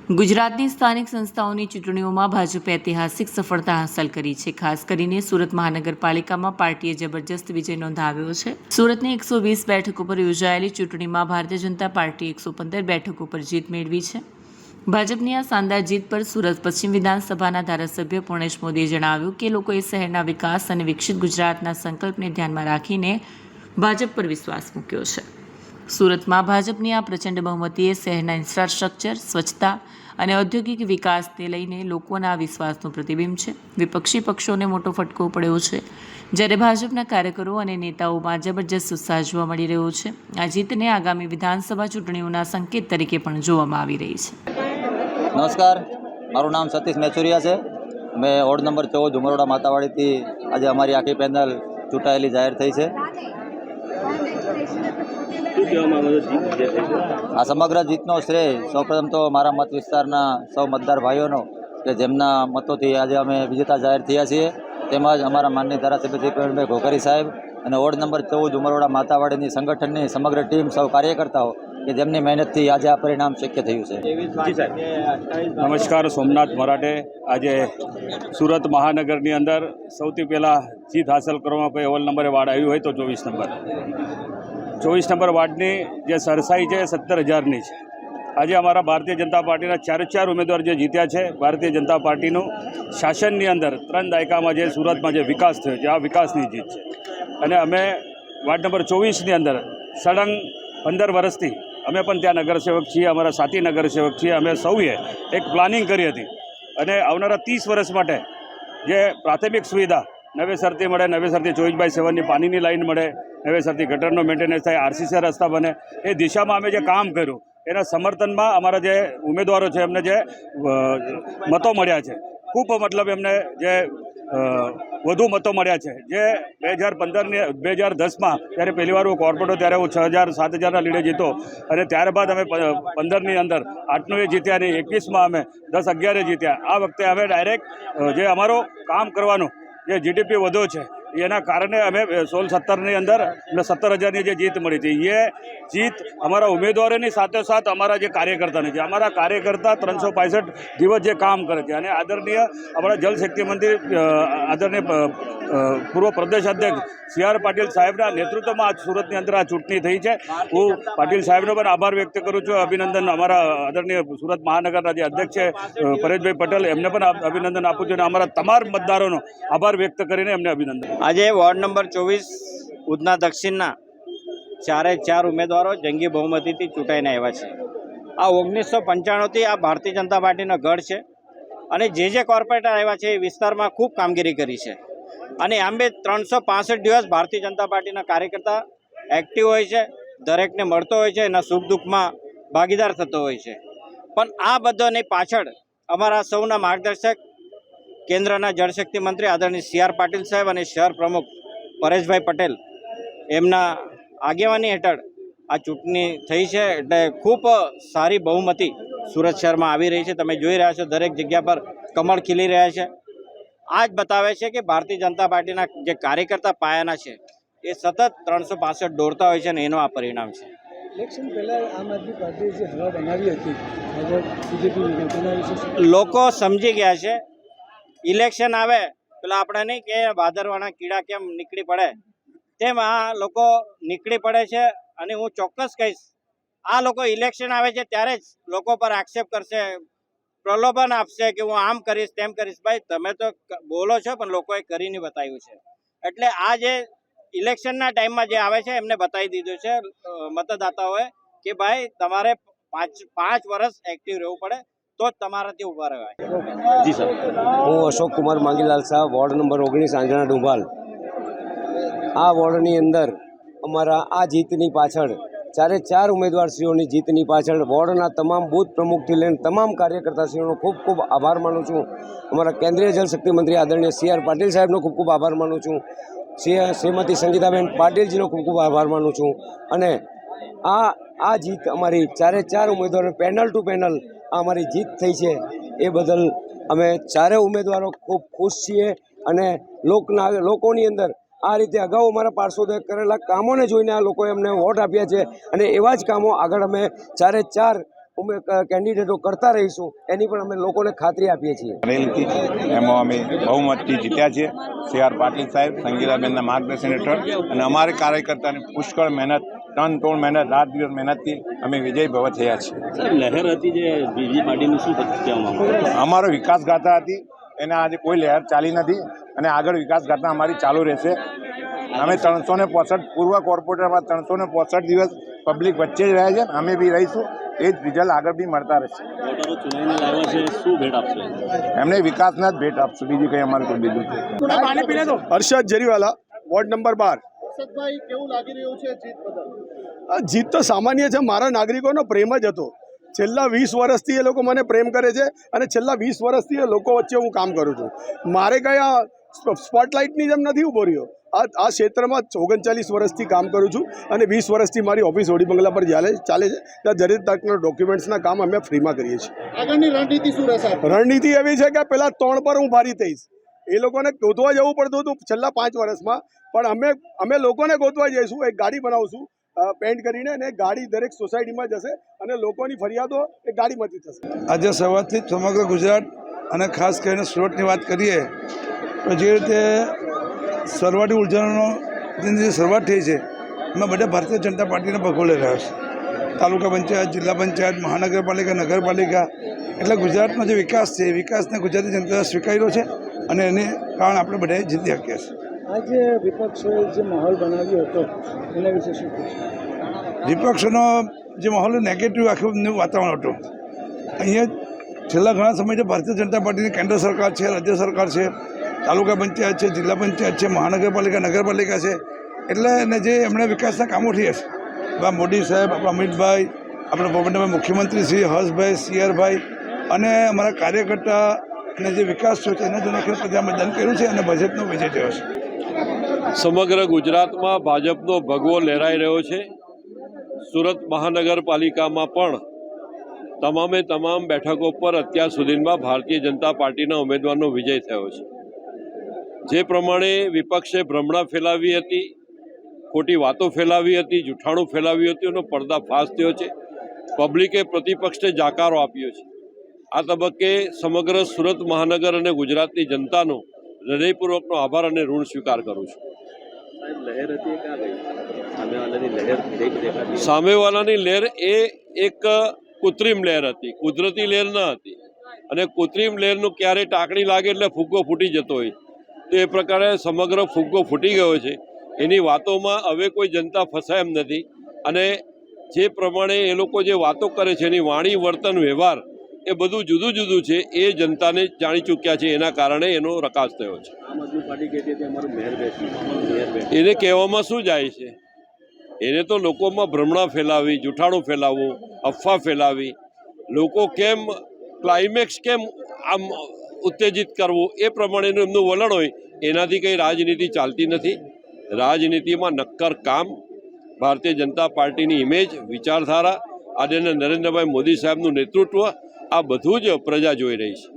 ગુજરાતની સ્થાનિક સંસ્થાઓની ચૂંટણીઓમાં ભાજપે ઐતિહાસિક સફળતા હાંસલ કરી છે। ખાસ કરીને સુરત મહાનગરપાલિકામાં પાર્ટીએ જબરજસ્ત વિજય નોંધાવ્યો છે। સુરતની 120 બેઠકો પર યોજાયેલી ચૂંટણીમાં ભારતીય જનતા પાર્ટીએ 115 બેઠકો પર જીત મેળવી છે। ભાજપની આ શાનદાર જીત પર સુરત પશ્ચિમ વિધાનસભાના ધારાસભ્ય પૂર્ણેશ મોદીએ જણાવ્યું કે લોકોએ શહેરના વિકાસ અને વિકસિત ગુજરાતના સંકલ્પને ધ્યાનમાં રાખીને ભાજપ પર વિશ્વાસ મૂક્યો છે। સુરતમાં ભાજપની આ પ્રચંડ બહુમતીએ શહેરના ઇન્ફ્રાસ્ટ્રક્ચર, સ્વચ્છતા અને ઔદ્યોગિક વિકાસને લઈને લોકોના વિશ્વાસનું પ્રતિબિંબ છે। વિપક્ષી પક્ષોને મોટો ફટકો પડ્યો છે, જ્યારે ભાજપના કાર્યકરો અને નેતાઓમાં જબરજસ્ત ઉત્સાહ જોવા મળી રહ્યો છે। આ જીતને આગામી વિધાનસભા ચૂંટણીઓના સંકેત તરીકે પણ જોવામાં આવી રહી છે। નમસ્કાર, મારું નામ સતીશ મેચુરિયા છે। મેં વોર્ડ નંબર 14 ઉમરોડા માતાવાડીથી આજે અમારી આખી પેનલ ચૂંટાયેલી જાહેર થઈ છે। આ સમગ્ર જીતનો શ્રેય સૌપ્રથમ તો મારા મત વિસ્તારના સૌ મતદાર ભાઈઓનો, કે જેમના મતોથી આજે અમે વિજેતા જાહેર થયા છીએ, તેમજ અમારા માનનીય ધારાસભ્ય શ્રી પ્રવીણભાઈ ઘોઘરી સાહેબ અને વોર્ડ નંબર 14 ઉમરોડા માતાવાડીની સંગઠનની સમગ્ર ટીમ, સૌ કાર્યકર્તાઓ કે જેમની મહેનતથી આજે આ પરિણામ શક્ય થયું છે। નમસ્કાર, સોમનાથ મરાઠે। આજે સુરત મહાનગરની અંદર સૌથી પહેલાં જીત હાંસલ કરવામાં કોઈ અવ્વલ નંબરે વાર્ડ આવ્યું હોય તો 24 નંબર વાર્ડની જે સરસાઈ છે 17,000ની છે। આજે અમારા ભારતીય જનતા પાર્ટીના ચાર ઉમેદવાર જે જીત્યા છે, ભારતીય જનતા પાર્ટીનું શાસનની અંદર 3 દાયકામાં જે સુરતમાં જે વિકાસ થયો છે, આ વિકાસની જીત છે। અને અમે વાર્ડ નંબર 24ની અંદર સળંગ 15 વર્ષથી અમે પણ ત્યાં નગરસેવક છીએ, અમારા સાથી નગરસેવક છીએ। અમે સૌએ એક પ્લાનિંગ કરી હતી અને આવનારા 30 વર્ષ માટે જે પ્રાથમિક સુવિધા નવેસરથી મળે, નવેસરથી 24/7ની પાણીની લાઈન મળે, નવેસરથી ગટરનો મેન્ટેનન્સ થાય, આરસીસી રસ્તા બને, એ દિશામાં અમે જે કામ કર્યું એના સમર્થનમાં અમારા જે ઉમેદવારો છે એમને જે મતો મળ્યા છે, ખૂબ મતલબ એમને જે વધુ મતો મળ્યા છે। જે 2010માં જ્યારે પહેલીવાર હું કોર્પોરેટર ત્યારે હું 6,000-7,000ના લીડે જીતો, અને ત્યારબાદ અમે 15ની અંદર 8 જીત્યા અને 21માં અમે 10-11 જીત્યા। આ વખતે અમે ડાયરેક્ટ જે અમારો કામ કરવાનું જે જીડીપી વધ્યો છે એના કારણે અમે 16-17ની અંદર 17,000ની જે જીત મળી હતી, એ જીત અમારા ઉમેદવારોની સાથોસાથ અમારા જે કાર્યકર્તાની છે। અમારા કાર્યકર્તા 365 દિવસ જે કામ કરે છે, અને આદરણીય અમારા જલશક્તિ મંત્રી આદરણીય પૂર્વ પ્રદેશ અધ્યક્ષ CR પાટીલ સાહેબના નેતૃત્વમાં આજ સુરતની અંદર આ ચૂંટણી થઈ છે। હું પાટીલ સાહેબનો પણ આભાર વ્યક્ત કરું છું, અભિનંદન અમારા આદરણીય સુરત મહાનગરના જે અધ્યક્ષ છે પરેશભાઈ પટેલ, એમને પણ અભિનંદન આપું છું, અને અમારા તમામ મતદારોનો આભાર વ્યક્ત કરીને એમને અભિનંદન। આજે વોર્ડ નંબર 24 ઉધના દક્ષિણના 4 ઉમેદવારો જંગી બહુમતીથી ચૂંટાઈને આવ્યા છે। આ 1995થી આ ભારતીય જનતા પાર્ટીનો ગઢ છે, અને જે કોર્પોરેટર આવ્યા છે એ વિસ્તારમાં ખૂબ કામગીરી કરી છે, અને આમ બે 365 દિવસ ભારતીય જનતા પાર્ટીના કાર્યકર્તા એક્ટિવ હોય છે, દરેકને મળતો હોય છે, એના સુખ દુઃખમાં ભાગીદાર થતો હોય છે। પણ આ બધાની પાછળ અમારા સૌના માર્ગદર્શક કેન્દ્રના જળશક્તિ મંત્રી આદરણીય CR પાટીલ સાહેબ અને શહેર પ્રમુખ પરેશભાઈ પટેલ એમના આગેવાની હેઠળ આ ચૂંટણી થઈ છે। એટલે ખૂબ સારી બહુમતી સુરત શહેરમાં આવી રહી છે। તમે જોઈ રહ્યા છો દરેક જગ્યા પર કમળ ખીલી રહ્યા છે। આ જ બતાવે છે કે ભારતીય જનતા પાર્ટીના જે કાર્યકર્તા પાયાના છે એ સતત 365 દોડતા હોય છે, અને એનું આ પરિણામ છે। ઇલેક્શન પહેલાં આમ આદમી પાર્ટીએ જે હવા બનાવી હતી, લોકો સમજી ગયા છે। ઇલેક્શન આવે પેલા આપણે નહીં કે ભાદરવાના કીડા કેમ નીકળી પડે, તેમ આ લોકો નીકળી પડે છે। અને હું ચોક્કસ કહીશ, આ લોકો ઇલેક્શન આવે છે ત્યારે જ લોકો પર આક્ષેપ કરશે, પ્રલોભન આપશે કે હું આમ કરીશ તેમ કરીશ। ભાઈ, તમે તો બોલો છો પણ લોકોએ કરીને બતાવ્યું છે। એટલે આ જે ઇલેક્શનના ટાઈમમાં જે આવે છે એમને બતાવી દીધું છે મતદાતાઓએ કે ભાઈ તમારે 5 વર્ષ એક્ટિવ રહેવું પડે તો જ તમારાથી ઊભા રહેવાય। જી સર, હું અશોક કુમાર માંગીલાલ શાહ, વોર્ડ નંબર 19 આંજણા ડુંભાલ। આ વોર્ડની અંદર અમારા આ જીતની પાછળ 4 ઉમેદવારશ્રીઓની જીતની પાછળ વોર્ડના તમામ બૂથ પ્રમુખથી લઈને તમામ કાર્યકર્તાશ્રીઓનો ખૂબ ખૂબ આભાર માનું છું। અમારા કેન્દ્રીય જલશક્તિ મંત્રી આદરણીય CR પાટીલ સાહેબનો ખૂબ ખૂબ આભાર માનું છું। શ્રીમતી સંગીતાબેન પાટીલજીનો ખૂબ ખૂબ આભાર માનું છું। અને આ જીત અમારી 4 ઉમેદવારો પેનલ ટુ પેનલ આ અમારી જીત થઈ છે, એ બદલ અમે 4 ઉમેદવારો ખૂબ ખુશ છીએ। અને લોકોની અંદર આ રીતે અગાઉ અમારા પાર્ષદોએ કરેલા કામોને જોઈને આ લોકોએ અમને વોટ આપ્યા છે, અને એવા જ કામો આગળ અમે 4 કેન્ડિડેટો કરતા રહીશું એની પણ અમે લોકોને ખાતરી આપીએ છીએ. રેલથી એમાં અમે બહુમતથી જીત્યા છીએ. CR પાટીલ સાહેબ સંગીતાબેનના માર્ગદર્શન હેઠળ અને અમારે કાર્યકર્તાની પુષ્કળ મહેનત, ત્રણ તોડ મહેનત, રાત દિવસ મહેનતથી અમે વિજય ભવ થયા છીએ. લહેર હતી જે બીજી પાર્ટીની શું કહેવામાં અમારો વિકાસ ગાથા હતી એના આજે કોઈ લહેર ચાલી નથી અને આગળ વિકાસ ગાથા અમારી ચાલુ રહેશે. અમે 365 પૂર્વ કોર્પોરેટરમાં 365 દિવસ પબ્લિક વચ્ચે જ રહ્યા છે. અમે બી રહીશું. એ જ રિઝલ્ટ આગળ બી મળતા રહેશે. વોટરો ચૂંટાઈને લાવ્યા છે, શું ભેટ આપશે? એમને વિકાસના જ ભેટ આપશું, બીજી કંઈ અમારે કોઈ બીજું છે. Harshad Jariwala, ward number 12. હર્ષદભાઈ, કેવું લાગી રહ્યું છે જીત બદલ? આ જીત તો સામાન્ય છે. મારા નાગરિકોનો પ્રેમ જ હતો. છેલ્લા 20 વર્ષથી એ લોકો મને પ્રેમ કરે છે અને છેલ્લા 20 વર્ષથી એ લોકો વચ્ચે હું કામ કરું છું. મારે કંઈ આ સ્પોટલાઇટની જેમ નથી ઊભો રહ્યો. આ ક્ષેત્રમાં 39 વર્ષથી કામ કરું છું અને 20 વર્ષથી મારી ઓફિસ ઓડી બંગલા પર ચાલે છે. ત્યાં દરેક તકના ડોક્યુમેન્ટ્સના કામ અમે ફ્રીમાં કરીએ છીએ. આગળની રણનીતિ શું રહેશે? રણનીતિ એવી છે કે પેલા 3 પર હું ભારી થઈશ. એ લોકોને ગોતવા જવું પડતું હતું છેલ્લા 5 વર્ષમાં, પણ અમે લોકોને ગોતવા જઈશું. એક ગાડી બનાવશું પેન્ટ કરીને અને ગાડી દરેક સોસાયટીમાં જશે અને લોકોની ફરિયાદો એ ગાડીમાંથી થશે. આજે સવારથી જ સમગ્ર ગુજરાત અને ખાસ કરીને સુરતની વાત કરીએ તો જે રીતે સરવાટી ઉર્જાનો જે શરૂઆત થઈ છે એમાં બધા ભારતીય જનતા પાર્ટીને ભગોળી રહ્યા છે. તાલુકા પંચાયત, જિલ્લા પંચાયત, મહાનગરપાલિકા, નગરપાલિકા, એટલે ગુજરાતનો જે વિકાસ છે એ વિકાસને ગુજરાતી જનતાએ સ્વીકાર્યો છે અને એને કારણે આપણે બધાએ જીતી શક્યા છે. આજે વિપક્ષોએ જે માહોલ બનાવ્યો હતો એના વિશે શું કહેશો? વિપક્ષનો જે માહોલ નેગેટિવ આખું વાતાવરણ હતું. અહીંયા છેલ્લા ઘણા સમયથી ભારતીય જનતા પાર્ટીની કેન્દ્ર સરકાર છે, રાજ્ય સરકાર છે, તાલુકા પંચાયત છે, જિલ્લા પંચાયત છે, મહાનગરપાલિકા, નગરપાલિકા છે, એટલે એને જે એમણે વિકાસના કામો થયા છે. આપણા મોદી સાહેબ, આપણા અમિતભાઈ, આપણા પોરબંદરના મુખ્યમંત્રી શ્રી હર્ષભાઈ, CRભાઈ અને અમારા કાર્યકર્તા અને જે વિકાસ થયો છે એના જ પ્રજા મતદાન કર્યું છે અને ભાજપનો વિજય થયો છે. સમગ્ર ગુજરાતમાં ભાજપનો ભગવો લહેરાઈ રહ્યો છે. સુરત મહાનગરપાલિકામાં પણ તમામે તમામ બેઠકો પર અત્યાર સુધીમાં ભારતીય જનતા પાર્ટીના ઉમેદવારનો વિજય થયો છે. જે પ્રમાણે વિપક્ષે ભ્રમણા ફેલાવી હતી, ખોટી વાતો ફેલાવી હતી, જૂઠાણું ફેલાવ્યું હતું, એનો પર્દાફાશ થયો છે. પબ્લિકે પ્રતિપક્ષને જાકારો આપ્યો છે. આ તબક્કે સમગ્ર સુરત મહાનગર અને ગુજરાતની જનતાનો હૃદયપૂર્વકનો આભાર અને ઋણ સ્વીકાર કરું છું. લહેર હતી ક્યાં ગઈ? સામેવાળાની લહેર દેખાતી? સામેવાળાની લહેર એ એક કૃત્રિમ લહેર હતી, કુદરતી લહેર ન હતી. અને કૃત્રિમ લહેરનું ક્યારે ટાંકણી લાગે એટલે ફુગ્ગો ફૂટી જતો હોય, તો એ પ્રકારે સમગ્ર ફુગ્ગો ફૂટી ગયો છે. એની વાતોમાં હવે કોઈ જનતા ફસાય એમ નથી. અને જે પ્રમાણે એ લોકો જે વાતો કરે છે એની વાણી, વર્તન, વ્યવહાર એ બધું જુદું જુદું છે. એ જનતાને જાણી ચૂક્યા છે. એના કારણે એનો રકાસ થયો છે. આમ આદમી પાર્ટી કહેતી હતી અમારું મેયર બેઠી. એને કહેવામાં શું જાય છે? એને તો લોકોમાં ભ્રમણા ફેલાવી, જૂઠાણું ફેલાવવું, અફવા ફેલાવી, લોકો કેમ ક્લાઇમેક્સ કેમ આમ ઉત્તેજિત કરવું એ પ્રમાણેનું એમનું વલણ હોય. એનાથી કંઈ રાજનીતિ ચાલતી નથી. રાજનીતિમાં નક્કર કામ, ભારતીય જનતા પાર્ટીની ઇમેજ, વિચારધારા, આદરણીય નરેન્દ્રભાઈ મોદી સાહેબનું નેતૃત્વ, આ બધું જ પ્રજા જોઈ રહી છે.